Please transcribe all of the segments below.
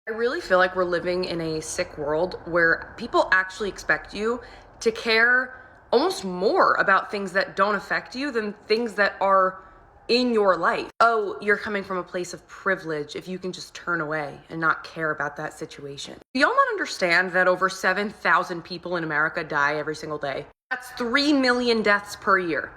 I really feel like we're living in a sick world where people actually expect you to care almost more about things that don't affect you than things that are in your life. Oh, you're coming from a place of privilege if you can just turn away and not care about that situation. Do y'all not understand that over 7,000 people in America die every single day? That's 3 million deaths per year.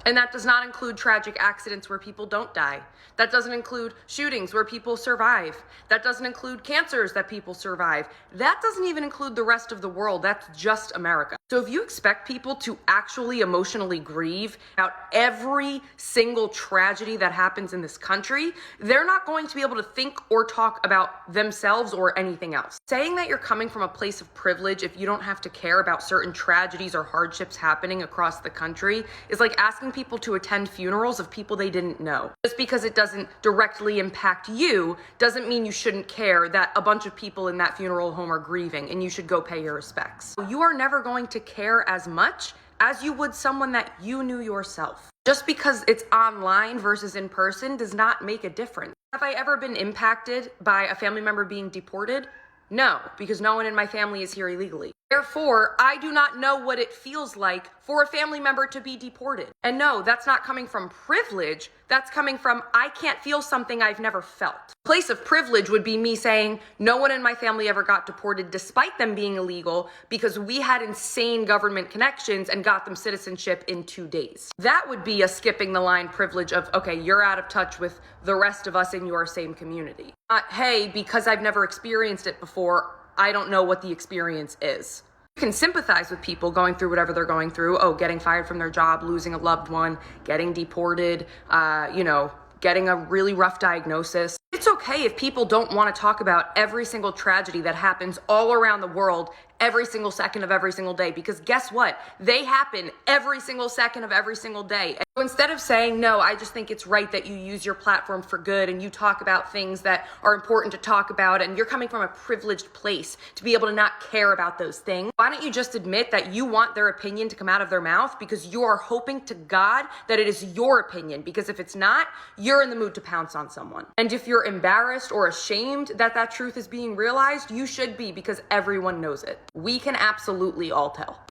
And that does not include tragic accidents where people don't die. That doesn't include shootings where people survive. That doesn't include cancers that people survive. That doesn't even include the rest of the world. That's just America. So if you expect people to actually emotionally grieve about every single tragedy that happens in this country, they're not going to be able to think or talk about themselves or anything else. Saying that you're coming from a place of privilege if you don't have to care about certain tragedies or hardships happening across the country is like asking people to attend funerals of people they didn't know. Just because it doesn't directly impact you doesn't mean you shouldn't care that a bunch of people in that funeral home are grieving and you should go pay your respects. You are never going to care as much as you would someone that you knew yourself. Just because it's online versus in person does not make a difference. Have I ever been impacted by a family member being deported? No, because no one in my family is here illegally. Therefore, I do not know what it feels like for a family member to be deported. And no, that's not coming from privilege. That's coming from, I can't feel something I've never felt. Place of privilege would be me saying, no one in my family ever got deported despite them being illegal because we had insane government connections and got them citizenship in 2 days. That would be a skipping the line privilege of, okay, you're out of touch with the rest of us in your same community. Not, hey, because I've never experienced it before, I don't know what the experience is. You can sympathize with people going through whatever they're going through. Oh, getting fired from their job, losing a loved one, getting deported, getting a really rough diagnosis. It's okay if people don't want to talk about every single tragedy that happens all around the world every single second of every single day, because guess what? They happen every single second of every single day. So instead of saying, no, I just think it's right that you use your platform for good and you talk about things that are important to talk about and you're coming from a privileged place to be able to not care about those things, why don't you just admit that you want their opinion to come out of their mouth because you are hoping to God that it is your opinion, because if it's not, you're in the mood to pounce on someone. And if you're embarrassed or ashamed that that truth is being realized, you should be, because everyone knows it. We can absolutely all tell.